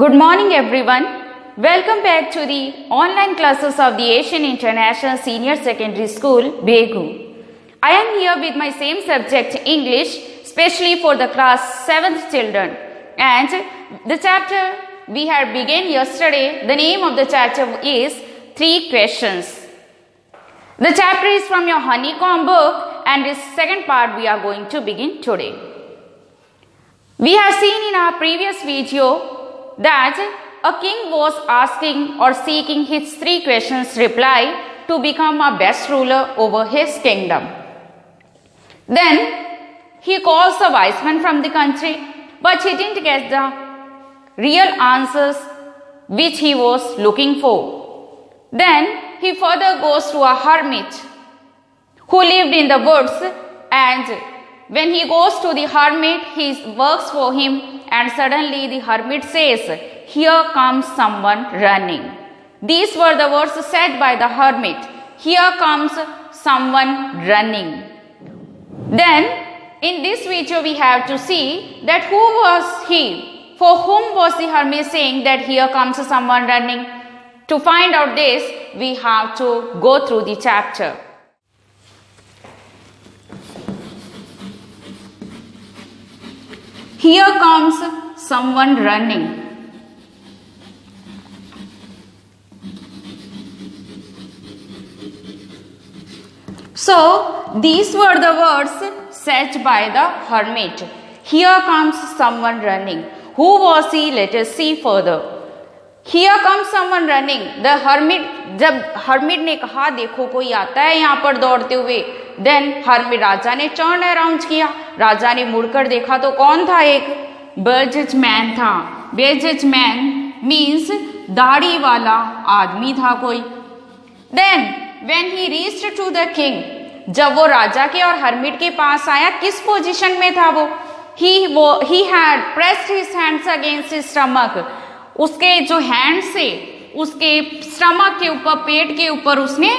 Good morning everyone. Welcome back to the online classes of the Asian International Senior Secondary School, Begu. I am here with my same subject English, especially for the class 7th children. And the chapter we had begun yesterday, the name of the chapter is 3 questions. The chapter is from your honeycomb book and this second part we are going to begin today. We have seen in our previous video that a king was asking or seeking his 3 questions reply to become a best ruler over his kingdom. Then he calls a wise man from the country, but he didn't get the real answers which he was looking for. Then he further goes to a hermit who lived in the woods, and when he goes to the hermit, he works for him, and suddenly the hermit says, "Here comes someone running." These were the words said by the hermit. Here comes someone running. Then in this video we have to see that who was he? For whom was the hermit saying that here comes someone running? To find out this, we have to go through the chapter. Here comes someone running. So, these were the words said by the hermit. Here comes someone running. Who was he? Let us see further. Here comes someone running. The hermit, जब hermit ने कहा देखो कोई आता है यहाँ पर दौड़ते हुए, then hermit राजा ने turn around किया. राजा ने मुड़कर देखा तो कौन था? एक बेजज मैन था. बेजज मैन means दाढ़ी वाला आदमी था कोई. Then when he reached to the king, जब वो राजा के और hermit के पास आया, किस पोजीशन में था वो? He had pressed his hands against his stomach. उसके जो हैंड से उसके स्टमक के ऊपर, पेट के ऊपर उसने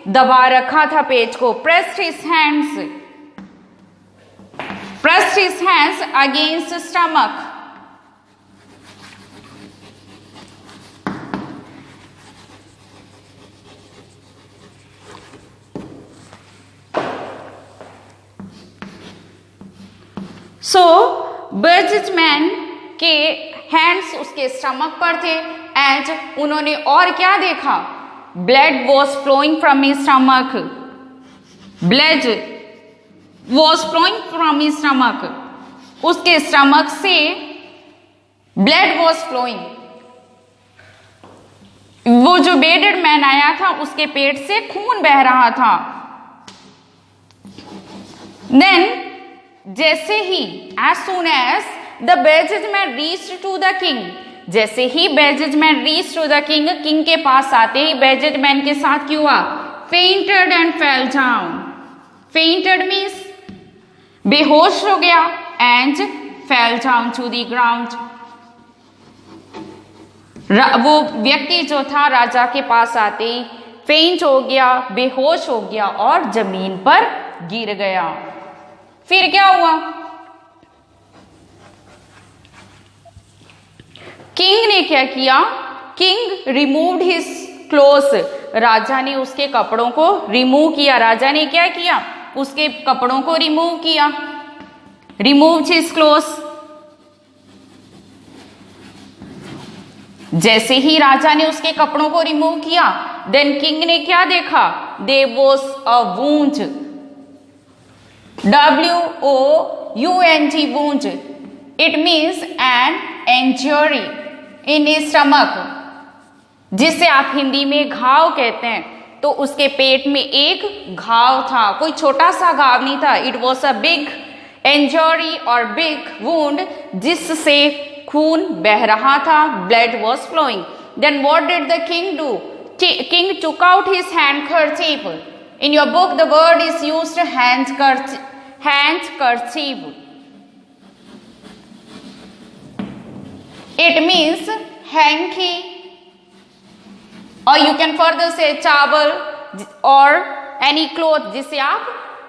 दबा रखा था पेट को. pressed his hands against the stomach. So बेजज मैन के हैंड्स उसके स्टमक पर थे एंड उन्होंने और क्या देखा? Blood was flowing from his stomach. Blood was flowing from his stomach. उसके स्टमक से ब्लड वॉज फ्लोइंग. वो जो बेडेड मैन आया था उसके पेट से खून बह रहा था. देन जैसे ही as soon as the बेजज man reached to the king, जैसे ही बेजज man reached to the king, king के पास आते ही बेजज मैन के साथ क्या हुआ? fainted and fell down. fainted means बेहोश हो गया and fell down to the ground. वो व्यक्ति जो था राजा के पास आते ही फेंट हो गया, बेहोश हो गया और जमीन पर गिर गया. फिर क्या हुआ? किंग ने क्या किया? King removed his clothes. राजा ने उसके कपड़ों को रिमूव किया. राजा ने क्या किया? उसके कपड़ों को रिमूव किया. Removed his clothes. जैसे ही राजा ने उसके कपड़ों को रिमूव किया, देन किंग ने क्या देखा? There was a wound. WOUND wound. It means an injury in his stomach, जिसे आप हिंदी में घाव कहते हैं. तो उसके पेट में एक घाव था, कोई छोटा सा घाव नहीं था. It was a big injury or big wound, जिससे खून बह रहा था. Blood was flowing. Then what did the king do? King took out his handkerchief. In your book the word is used handkerchief. It means hanky, or you can further say towel or any cloth, जिसे आप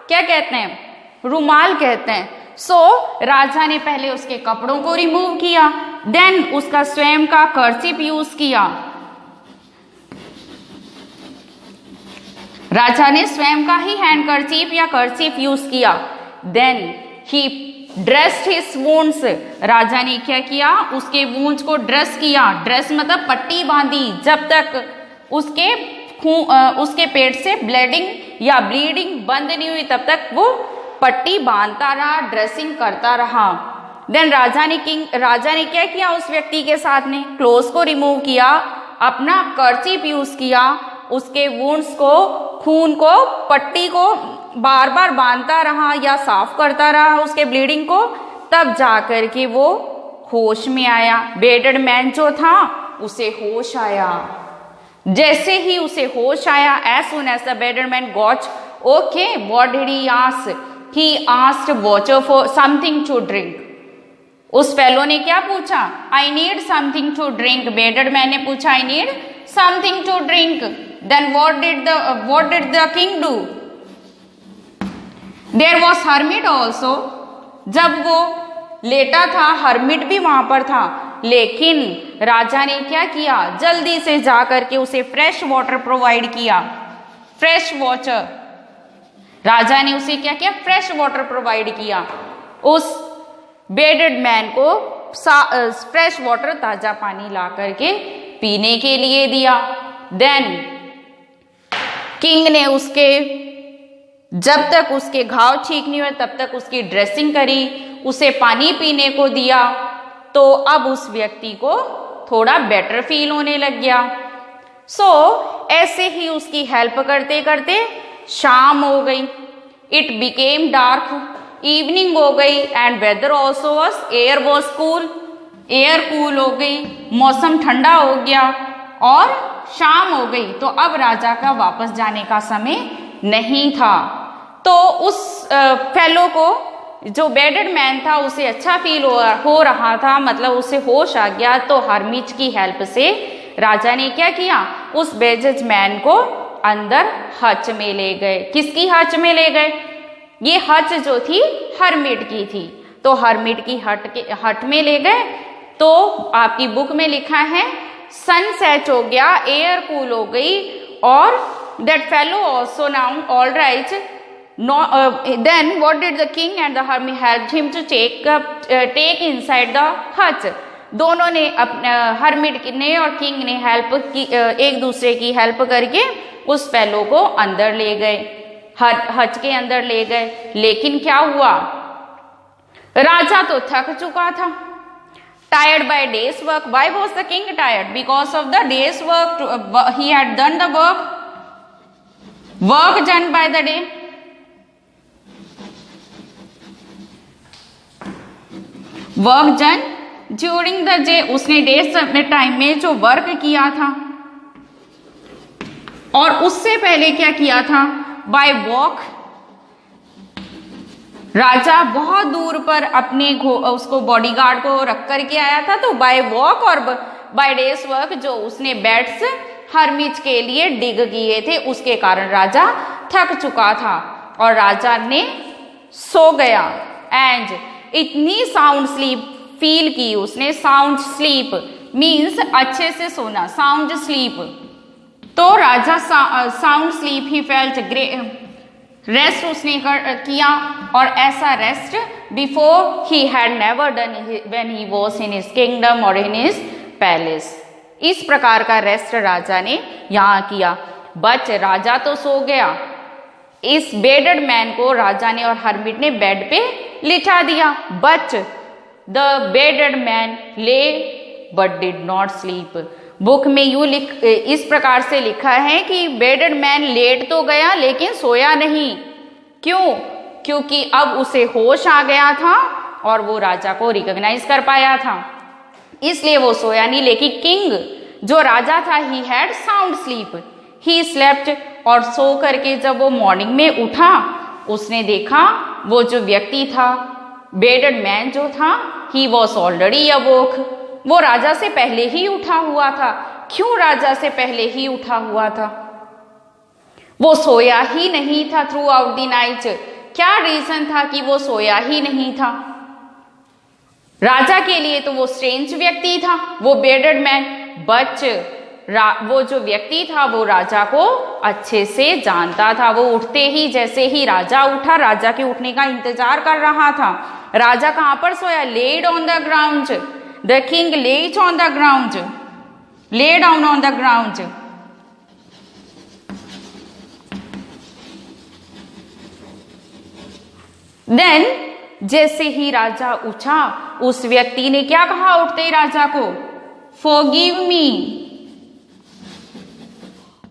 क्या कहते हैं? रुमाल कहते हैं. सो राजा ने पहले उसके कपड़ों को रिमूव किया, देन उसका स्वयं का कर्चिफ यूज किया। राजा ने स्वयं का ही हैंड कर्चिफ या कर्चिफ यूज किया। Then he dressed his wounds, राजा ने क्या किया, उसके वुंड्स को ड्रेस किया। ड्रेस मतलब पट्टी बांधी, जब तक उसके पेट से ब्लीडिंग या ब्लीडिंग बंद नहीं हुई तब तक वो पट्टी बांधता रहा, ड्रेसिंग करता रहा। देन राजा ने क्या किया, उस व्यक्ति के साथ ने क्लोथ को रिमूव किया, अपना कर्चिफ यूज किया, उसके वुंड्स को, खून को, पट्टी को बार बार बांधता रहा या साफ करता रहा उसके ब्लीडिंग को, तब जाकर के वो होश में आया। बेडेड मैन जो था उसे होश आया। जैसे ही उसे होश आया, as soon as the bedded man got okay, what did he ask? He asked watcher for something to drink. उस फेलो ने क्या पूछा? I need something to drink. Bedded man ने पूछा I need something to drink. Then what did the king do? There was hermit also. जब वो लेटा था, हर्मिट भी वहां पर था, लेकिन राजा ने क्या किया, जल्दी से जाकर के उसे फ्रेश वाटर प्रोवाइड किया। फ्रेश वाटर, राजा ने उसे क्या किया, फ्रेश वाटर प्रोवाइड किया। उस बेडेड मैन को फ्रेश वाटर, ताजा पानी ला करके पीने के लिए दिया। देन किंग ने उसके, जब तक उसके घाव ठीक नहीं हुए तब तक उसकी ड्रेसिंग करी, उसे पानी पीने को दिया, तो अब उस व्यक्ति को थोड़ा बेटर फील होने लग गया। ऐसे ही उसकी हेल्प करते करते शाम हो गई। इट बिकेम डार्क, इवनिंग हो गई, and weather also was, air was cool, air cool हो गई, मौसम ठंडा हो गया और शाम हो गई। तो अब राजा का वापस जाने का समय नहीं था। तो उस फेलो को, जो बेडेड मैन था, उसे अच्छा फील हो रहा था, मतलब उसे होश आ गया। तो हर्मिट की हेल्प से राजा ने क्या किया, उस बेडेड मैन को अंदर हच में ले गए। किसकी हच में ले गए? ये हच जो थी हर्मिट की थी, तो हर्मिट की हट में ले गए। तो आपकी बुक में लिखा है सन सेट हो गया, एयर कूल हो गई, और that fellow also now all right. Then what did the king and the hermit helped him to take inside the hutch. दोनों ने, हर्मिट ने और किंग ने हेल्प की, एक दूसरे की हेल्प करके उस फेलो को अंदर ले गए, हच के अंदर ले गए। लेकिन क्या हुआ, राजा तो थक चुका था। Tired by day's work. Why was the king tired? Because of the day's work. He had done the work done by the day. Work done during the day. उसने डेज टाइम में जो वर्क किया था, और उससे पहले क्या किया था, बाय वॉक। राजा बहुत दूर पर अपने उसको बॉडीगार्ड को रख करके आया था, तो बाय वॉक और बाय डेज वर्क जो उसने बेड्स हर्मिट के लिए डिग किए थे, उसके कारण राजा थक चुका था और राजा ने सो गया। एंड इतनी साउंड स्लीप फील की उसने। साउंड स्लीप मीन्स अच्छे से सोना, साउंड स्लीप। तो राजा sound sleep he felt, rest उसने किया, और ऐसा rest before he had never done when he was in his kingdom और इन हिज पैलेस। इस प्रकार का रेस्ट राजा ने यहाँ किया। बट राजा तो सो गया, इस बेडेड मैन को राजा ने और हर्मिट ने बेड पे लिटा दिया। बट द बेडेड मैन ले but did not sleep. Book में इस प्रकार से लिखा है कि बेडेड मैन लेट तो गया लेकिन सोया नहीं। क्यों? क्योंकि अब उसे होश आ गया था और वो राजा को रिकॉग्नाइज कर पाया था, इसलिए वो सोया नहीं। लेकिन किंग जो राजा था, he had sound sleep, he slept. और सो करके जब वो मॉर्निंग में उठा, उसने देखा वो जो व्यक्ति था, बेडेड मैन जो था, ही वॉज ऑलरेडी अवोक। वो राजा से पहले ही उठा हुआ था। क्यों राजा से पहले ही उठा हुआ था? वो सोया ही नहीं था थ्रू आउट द नाइट। क्या रीजन था कि वो सोया ही नहीं था? राजा के लिए तो वो स्ट्रेंज व्यक्ति था, वो बेडेड मैन, बट वो जो व्यक्ति था वो राजा को अच्छे से जानता था। वो उठते ही, जैसे ही राजा उठा, राजा के उठने का इंतजार कर रहा था। राजा कहां पर सोया? Laid on the ground. The king lay on the ground, lay down on the ground. Then जैसे ही राजा उठा, उस व्यक्ति ने क्या कहा उठते ही राजा को? Forgive me.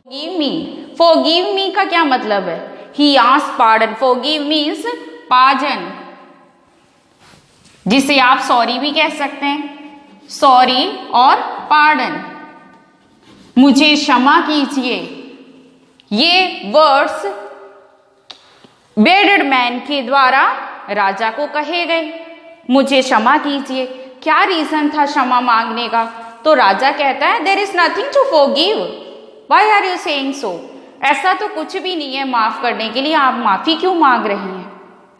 Give me, forgive me का क्या मतलब है? He asked pardon. Forgive means pardon, जिसे आप सॉरी भी कह सकते हैं। सॉरी और पार्डन, मुझे क्षमा कीजिए। ये वर्ड्स बेडेड मैन के द्वारा राजा को कहे गए, मुझे क्षमा कीजिए। क्या रीजन था क्षमा मांगने का? तो राजा कहता है, there is nothing to forgive, why are you saying so? ऐसा तो कुछ भी नहीं है माफ करने के लिए, आप माफी क्यों मांग रहे हैं?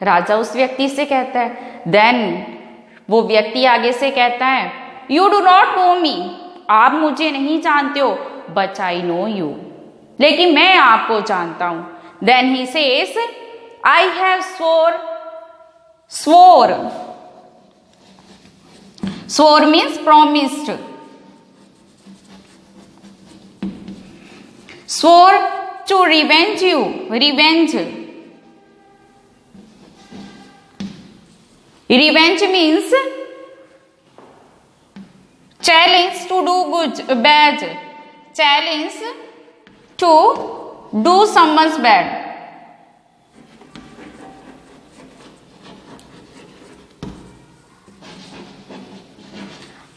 राजा उस व्यक्ति से कहता है। देन वो व्यक्ति आगे से कहता है, यू डू नॉट नो मी, आप मुझे नहीं जानते हो, बट आई नो यू, लेकिन मैं आपको जानता हूं। Then he says, I have swore means promised, swore to revenge you, revenge means challenge to do good bad, challenge to do someone's bad।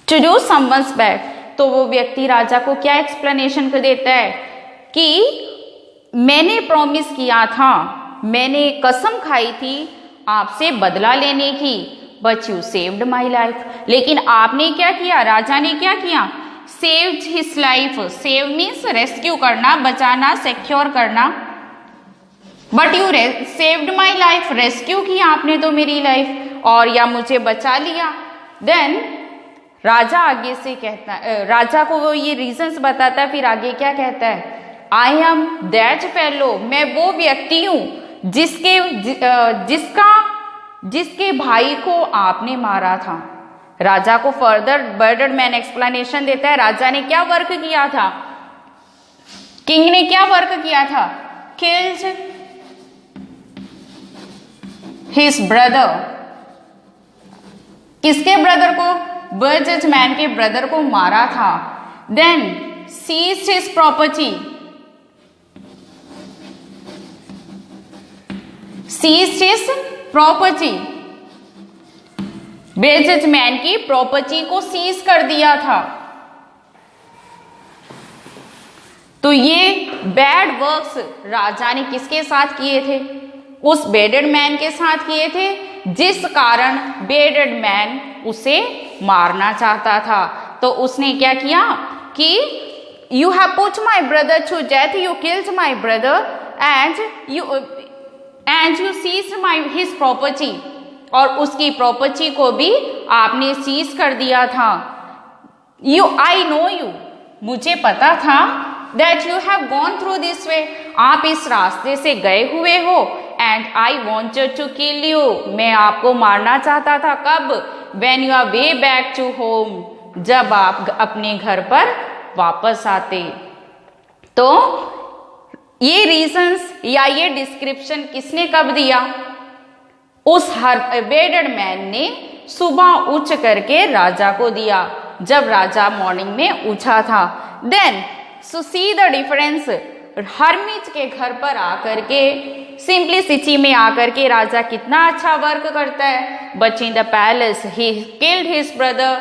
To do someone's bad. तो वो व्यक्ति राजा को क्या एक्सप्लेनेशन कर देता है कि मैंने प्रॉमिस किया था, मैंने कसम खाई थी आपसे बदला लेने की, but you saved my life, लेकिन आपने क्या किया? राजा ने क्या किया? Saved his life. Save means rescue करना, बचाना, सिक्योर करना। But you saved my life, rescue किया आपने तो मेरी लाइफ, और या मुझे बचा लिया। देन राजा आगे से कहता है, राजा को वो ये रीजंस बताता है, फिर आगे क्या कहता है? आई एम दैट फेलो, मैं वो व्यक्ति हूं जिसके भाई को आपने मारा था। राजा को फर्दर बेडेड मैन एक्सप्लेनेशन देता है, राजा ने क्या वर्क किया था, किंग ने क्या वर्क किया था? Killed his brother. किसके ब्रदर को? बेडेड मैन के ब्रदर को मारा था। Then seized his property, seized his property, bedded man की प्रॉपर्टी को सीज कर दिया था। तो ये बैड वर्क्स राजा ने किसके साथ किए थे? उस बेडेड मैन के साथ किए थे, जिस कारण बेडेड मैन उसे मारना चाहता था। तो उसने क्या किया कि you have put my brother to death, you killed my brother and you seized my his property, और उसकी प्रॉपर्टी को भी आपने सीज कर दिया था। आई नो यू, मुझे पता था, that you have gone through this way, आप इस रास्ते से गए हुए हो, and I wanted to kill you, मैं आपको मारना चाहता था। कब? When you are way back to home, जब आप अपने घर पर वापस आते। तो ये रीजंस या ये डिस्क्रिप्शन किसने कब दिया? उस बेडेड मैन ने सुबह उठ करके राजा को दिया, जब राजा मॉर्निंग में उठा था। Then so see the difference, hermit के घर पर आकर के, सिंपलिसिटी में आकर के राजा कितना अच्छा वर्क करता है। But in the palace he killed his brother,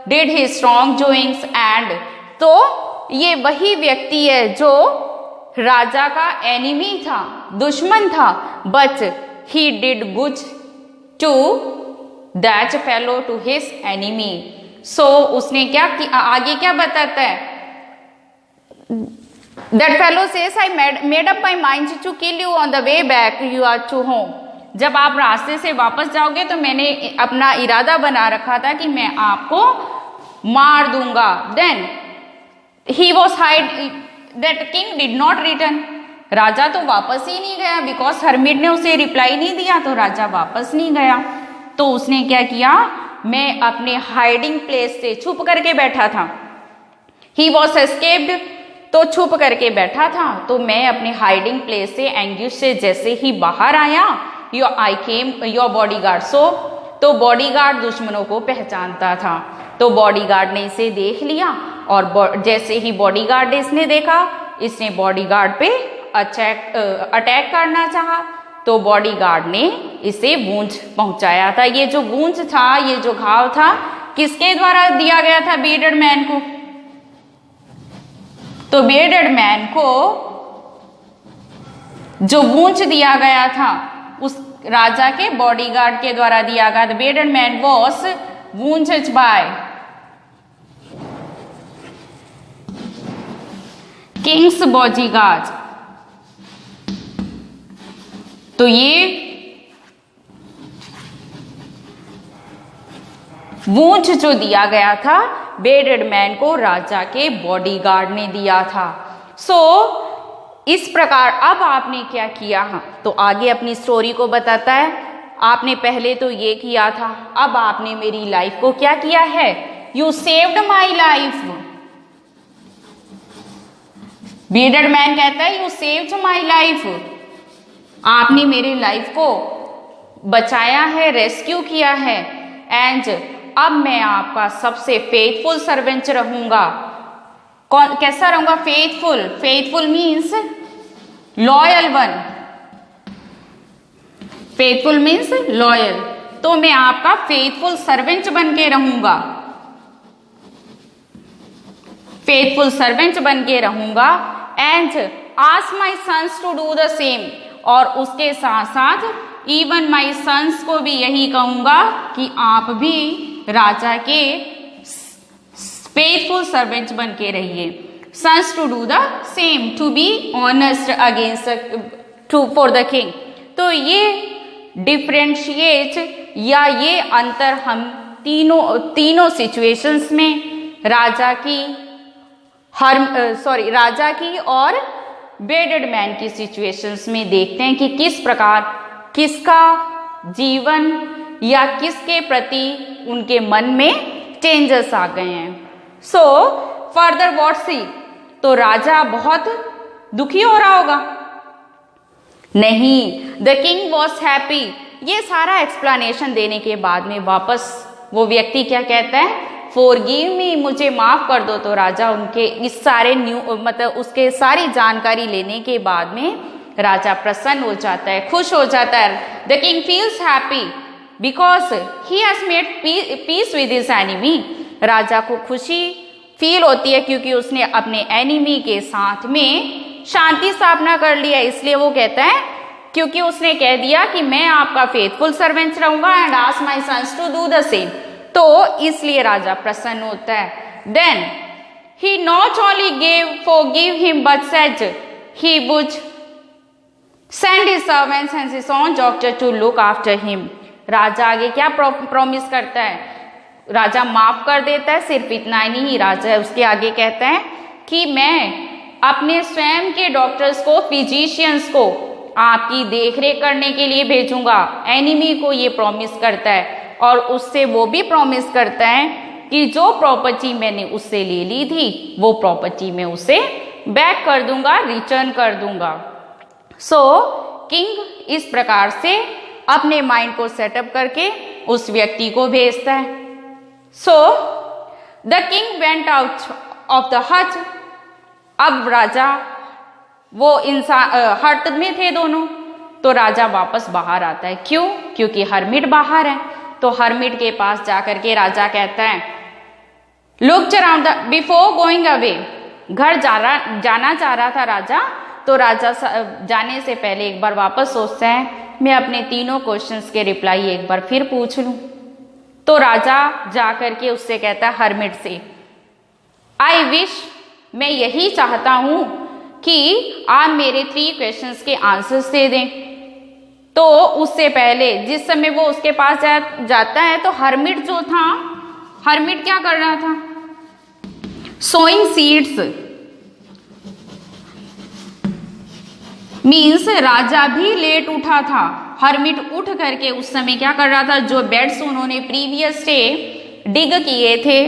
did his strong doings and. तो ये वही व्यक्ति है जो राजा का एनिमी था, दुश्मन था, but he did good to that fellow, to his enemy. So उसने क्या किया? आगे क्या बताता है? That fellow says, I made up my mind to kill you on the way back you are to home. जब आप रास्ते से वापस जाओगे तो मैंने अपना इरादा बना रखा था कि मैं आपको मार दूंगा। Then he was hide that king did not return. राजा तो वापस ही नहीं गया, बिकॉज हर्मिट ने उसे रिप्लाई नहीं दिया, तो राजा वापस नहीं गया। तो उसने क्या किया, मैं अपने हाइडिंग प्लेस से छुप करके बैठा था। ही वॉज एस्केप्ड, तो छुप करके बैठा था। तो मैं अपने हाइडिंग प्लेस से एंग्यूश से जैसे ही बाहर आया, आई केम योर बॉडीगार्ड सो, तो बॉडीगार्ड दुश्मनों को पहचानता था। तो बॉडीगार्ड ने इसे देख लिया और जैसे ही बॉडीगार्ड ने इसने देखा, इसने बॉडीगार्ड पे अटैक करना चाहा। तो बॉडीगार्ड ने इसे गूंज पहुंचाया था। ये जो गूंज था, ये जो घाव था, किसके द्वारा दिया गया था बियर्डेड मैन को? तो बियर्डेड मैन को जो गूंज दिया गया था उस राजा के बॉडीगार्ड के द्वारा दिया गया था। Bearded man was wounded by king's bodyguard. तो ये वूंच जो दिया गया था बियर्डेड मैन को राजा के बॉडीगार्ड ने दिया था। सो इस प्रकार अब आपने क्या किया, तो आगे अपनी स्टोरी को बताता है। आपने पहले तो ये किया था, अब आपने मेरी लाइफ को क्या किया है, you saved my life. Bearded man कहता है यू सेव्ड माई लाइफ, आपने मेरी लाइफ को बचाया है, रेस्क्यू किया है। एंड अब मैं आपका सबसे फेथफुल सर्वेंट रहूंगा। कौन कैसा रहूंगा? Faithful. Faithful means loyal one. Faithful means loyal. तो मैं आपका फेथफुल सर्वेंट बन के रहूंगा, फेथफुल सर्वेंट बन के रहूंगा। And ask my sons to do the same, और उसके साथ साथ इवन माई सन्स को भी यही कहूंगा कि आप भी राजा के फेथफुल सर्वेंट बन के रहिए। Sons to do the same, to be honest against to for the king. तो ये डिफरेंशिएट या ये अंतर हम तीनों सिचुएशंस में राजा की और बियर्डेड मैन की सिचुएशंस में देखते हैं कि किस प्रकार किसका जीवन या किसके प्रति उनके मन में चेंजेस आ गए हैं। सो फर्दर व्हाट सी, तो राजा बहुत दुखी हो रहा होगा? नहीं, द किंग वॉज हैप्पी। ये सारा एक्सप्लेनेशन देने के बाद में वापस वो व्यक्ति क्या कहता है, फॉरगिव मी, मुझे माफ कर दो। तो राजा उनके इस सारे उसके सारी जानकारी लेने के बाद में राजा प्रसन्न हो जाता है, खुश हो जाता है। The king feels happy because he has made peace with his enemy. राजा को खुशी फील होती है क्योंकि उसने अपने एनिमी के साथ में शांति स्थापना कर लिया। इसलिए वो कहता है, क्योंकि उसने कह दिया कि मैं आपका फेथफुल सर्वेंट रहूंगा and ask my sons to do the same, तो इसलिए राजा प्रसन्न होता है। Then he not only forgive him but said he would send his servants and his own doctor to look after him। राजा आगे क्या promise करता है? राजा माफ कर देता है, सिर्फ इतना ही नहीं, राजा उसके आगे कहता है कि मैं अपने स्वयं के डॉक्टर्स को, फिजिशियंस को आपकी देखरेख करने के लिए भेजूंगा। एनिमी को ये प्रॉमिस करता है और उससे वो भी प्रॉमिस करता है कि जो प्रॉपर्टी मैंने उससे ले ली थी वो प्रॉपर्टी मैं उसे बैक कर दूंगा, रिटर्न कर दूंगा। सो किंग इस प्रकार से अपने माइंड को सेटअप करके उस व्यक्ति को भेजता है। So the king went out of the हट। अब राजा वो इंसान हट में थे दोनों, तो राजा वापस बाहर आता है। क्यों? क्योंकि हर्मिट बाहर है। तो हर्मिट के पास जाकर के राजा कहता है, look around before going away. घर जाना चाह रहा था राजा, तो राजा जाने से पहले एक बार वापस सोचता है, मैं अपने तीनों क्वेश्चंस के रिप्लाई एक बार फिर पूछ लूं। तो राजा जाकर के उससे कहता है हर्मिट से, आई विश, मैं यही चाहता हूं कि आप मेरे 3 क्वेश्चंस के आंसर्स दे दें। तो उससे पहले जिस समय वो उसके पास जाता है तो हर्मिट जो था, हर्मिट क्या कर रहा था? सोइंग सीड्स, मीन्स राजा भी लेट उठा था। हर्मिट उठ करके उस समय क्या कर रहा था? जो बेड्स उन्होंने प्रीवियस डे डिग किए थे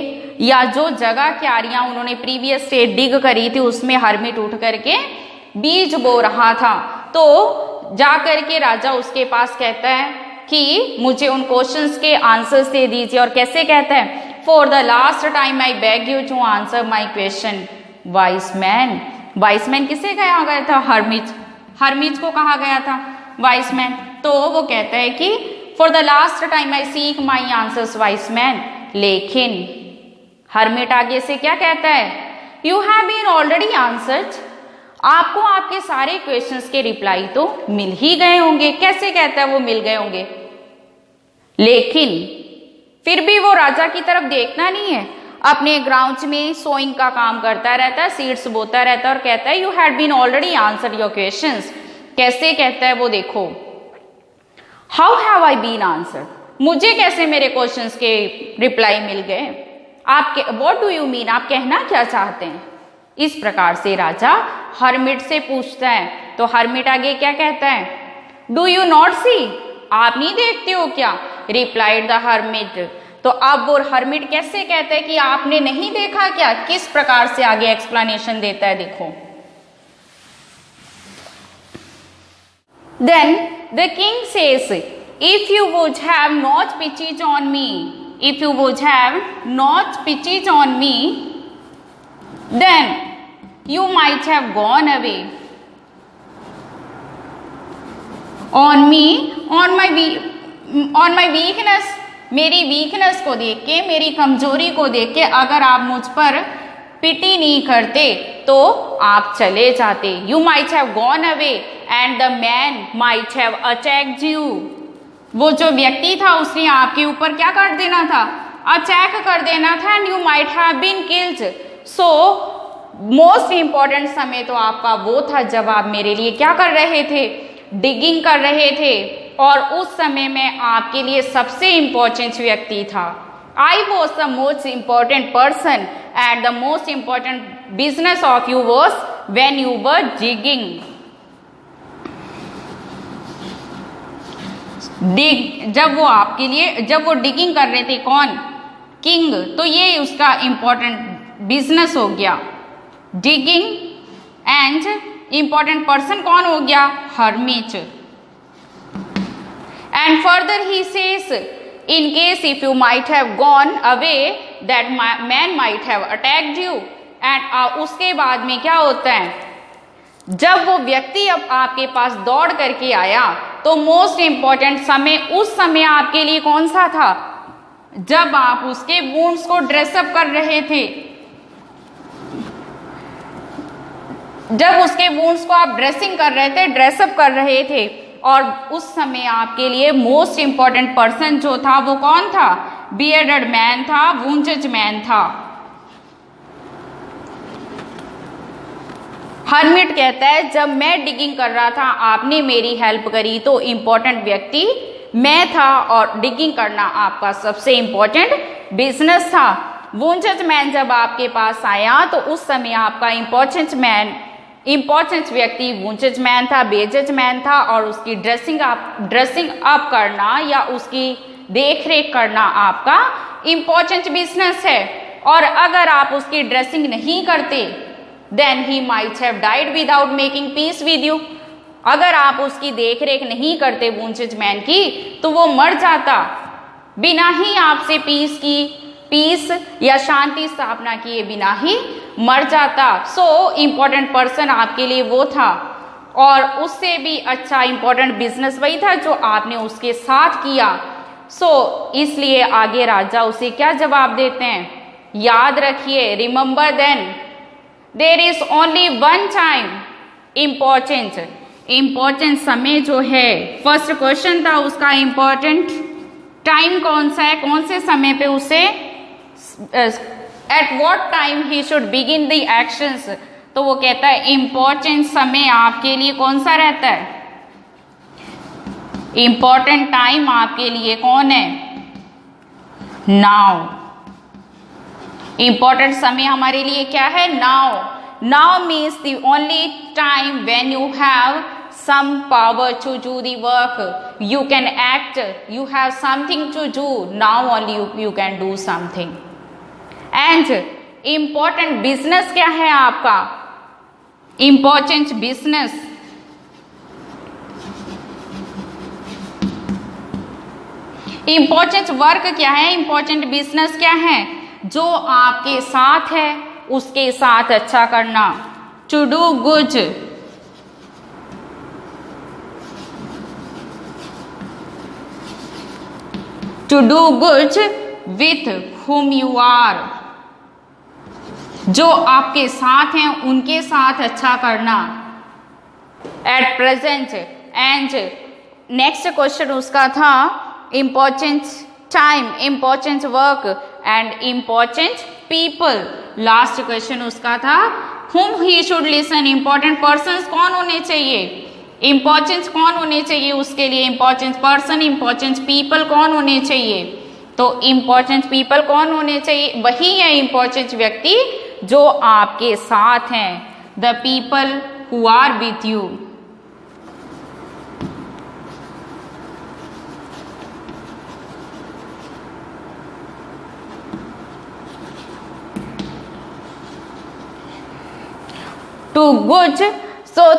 या जो जगह क्यारियां उन्होंने प्रीवियस डे डिग करी थी उसमें हर्मिट उठ करके बीज बो रहा था। तो जा करके राजा उसके पास कहता है कि मुझे उन क्वेश्चंस के आंसर्स दे दीजिए, और कैसे कहता है? For the last time I beg you to answer my question wise man. Wise man किसे कहा गया था? हर्मिट, हर्मिट को कहा गया था वाइस मैन। तो वो कहता है कि for the last time I seek my answers wise man. लेकिन हर्मिट आगे से क्या कहता है? You have been already answered, आपको आपके सारे क्वेश्चंस के रिप्लाई तो मिल ही गए होंगे। कैसे कहता है वो मिल गए होंगे? लेकिन फिर भी वो राजा की तरफ देखना नहीं है, अपने ग्राउंड में सोइंग का काम करता रहता है, सीड्स बोता रहता है और कहता है you had been already answered your questions. कैसे कहता है वो देखो, how have I been answered, मुझे कैसे मेरे क्वेश्चंस के रिप्लाई मिल गए? आप व्हाट डू यू मीन, आप कहना क्या चाहते हैं? इस प्रकार से राजा हर्मिट से पूछता है। तो हर्मिट आगे क्या कहता है? डू यू नॉट सी, आप नहीं देखते हो क्या? Replied the hermit. तो अब वो हर्मिट कैसे कहता है कि आपने नहीं देखा क्या? किस प्रकार से आगे एक्सप्लेनेशन देता है देखो। Then the king says if you would have not pitied on me, if you would have not pitied on me, then you might have gone away on me, on my weakness, मेरी weakness को देख के, मेरी कमजोरी को देख के अगर आप मुझ पर पिटी नहीं करते तो आप चले जाते। You might have gone away and the man might have attacked you, वो जो व्यक्ति था उसने आपके ऊपर क्या कर देना था? अटैक कर देना था। and you might have been killed। So most important समय तो आपका वो था जब आप मेरे लिए क्या कर रहे थे? डिगिंग कर रहे थे, और उस समय में आपके लिए सबसे इंपॉर्टेंट व्यक्ति था। I was the most important person and the most important business of you was when you were digging. जब वो आपके लिए, जब वो डिगिंग कर रहे थे, कौन? किंग। तो ये उसका इंपॉर्टेंट बिजनेस हो गया डिगिंग, एंड इंपॉर्टेंट पर्सन कौन हो गया? Hermit. And further he says in case if you might have gone away that man might have attacked you. And उसके बाद में क्या होता है? जब वो व्यक्ति अब आपके पास दौड़ करके आया तो मोस्ट इंपॉर्टेंट समय उस समय आपके लिए कौन सा था? जब आप उसके वुंड्स को ड्रेसअप कर रहे थे, जब उसके वुंड्स को आप ड्रेसिंग कर रहे थे, ड्रेसअप कर रहे थे, और उस समय आपके लिए मोस्ट इंपॉर्टेंट पर्सन जो था वो कौन था? बियर्डेड मैन था, वुंडेड मैन था। हर्मिट कहता है जब मैं डिगिंग कर रहा था आपने मेरी हेल्प करी, तो इंपॉर्टेंट व्यक्ति मैं था और डिगिंग करना आपका सबसे इंपॉर्टेंट बिजनेस था। वुंडेड मैन जब आपके पास आया तो उस समय आपका इंपॉर्टेंट व्यक्ति वुंडेड मैन था, बेजेड मैन था, और उसकी ड्रेसिंग अप करना या उसकी देख रेख करना आपका इंपॉर्टेंट बिजनेस है। और अगर आप उसकी ड्रेसिंग नहीं करते then he might have died without making peace with you. अगर आप उसकी देख रेख नहीं करते वुंडेड मैन की तो वो मर जाता बिना ही आपसे पीस या शांति स्थापना किए बिना ही मर जाता। सो इंपॉर्टेंट पर्सन आपके लिए वो था, और उससे भी अच्छा इंपॉर्टेंट बिजनेस वही था जो आपने उसके साथ किया। सो इसलिए आगे राजा उसे क्या जवाब देते हैं? याद रखिए, remember then there is only one time important समय जो है, फर्स्ट क्वेश्चन था उसका इंपॉर्टेंट टाइम कौन सा है, कौन से समय पे उसे at what time he should begin the actions. तो वो कहता है इंपॉर्टेंट समय आपके लिए कौन सा रहता है? इंपॉर्टेंट टाइम आपके लिए कौन है? नाउ। इंपॉर्टेंट समय हमारे लिए क्या है? Now. Now means the only time when you have some power to do the work. You can act, you have something to do. Now only you can do something. And important business क्या है आपका? Important business. Important work क्या है? Important business क्या है? जो आपके साथ है उसके साथ अच्छा करना. To do good. To do good with whom you are. जो आपके साथ हैं उनके साथ अच्छा करना. At present. And next question उसका था important time, important work and important people. Last question उसका था whom he should listen. Important persons कौन होने चाहिए? इम्पोर्टेंस कौन होने चाहिए उसके लिए? इम्पोर्टेंट पर्सन, इम्पोर्टेंट पीपल कौन होने चाहिए? तो इम्पोर्टेंट पीपल कौन होने चाहिए? वही है इम्पोर्टेंट व्यक्ति जो आपके साथ हैं. The people who are with you. Too good.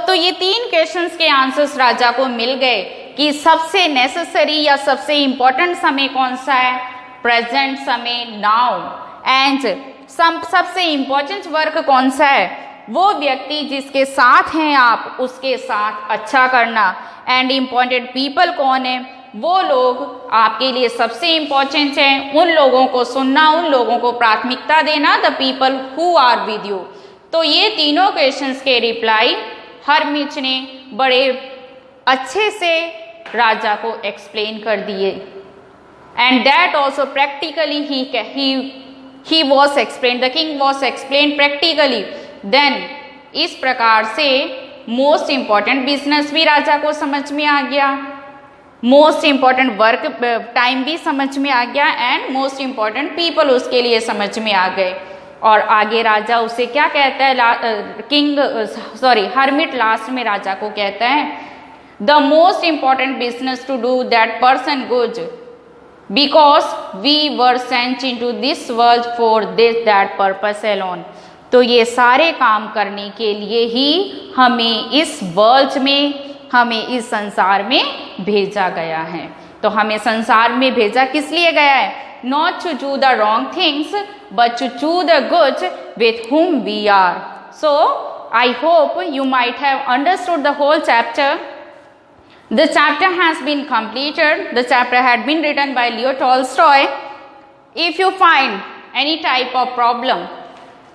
तो ये 3 क्वेश्चंस के आंसर्स राजा को मिल गए कि सबसे नेसेसरी या सबसे इंपॉर्टेंट समय कौन सा है? प्रेजेंट समय, नाउ. एंड सबसे इंपॉर्टेंट वर्क कौन सा है? वो व्यक्ति जिसके साथ हैं आप उसके साथ अच्छा करना. एंड इम्पॉर्टेंट पीपल कौन है? वो लोग आपके लिए सबसे इंपॉर्टेंट हैं. उन लोगों को सुनना, उन लोगों को प्राथमिकता देना. The people who are with you. तो ये तीनों क्वेश्चंस के रिप्लाई हरमिच ने बड़े अच्छे से राजा को एक्सप्लेन कर दिए. And that also practically he was explain. The king was explain practically. Then इस प्रकार से मोस्ट इंपॉर्टेंट बिजनेस भी राजा को समझ में आ गया, मोस्ट इंपॉर्टेंट वर्क टाइम भी समझ में आ गया एंड मोस्ट इंपॉर्टेंट पीपल उसके लिए समझ में आ गए. और आगे राजा उसे क्या कहता है? हर्मिट लास्ट में राजा को कहता है the most important business to do that person good because we were sent in to this world for this that purpose alone. तो ये सारे काम करने के लिए ही हमें इस वर्ल्ड में, हमें इस संसार में भेजा गया है. तो हमें संसार में भेजा किस लिए गया है? Not to do the wrong things, but to do the good with whom we are. So, I hope you might have understood the whole chapter. The chapter has been completed. The chapter had been written by Leo Tolstoy. If you find any type of problem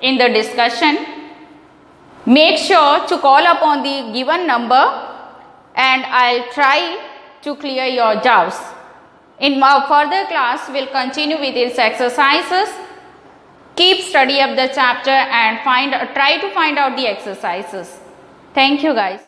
in the discussion, make sure to call upon the given number and I'll try to clear your doubts. In our further class, we'll continue with its exercises. Keep study of the chapter and try to find out the exercises. Thank you guys.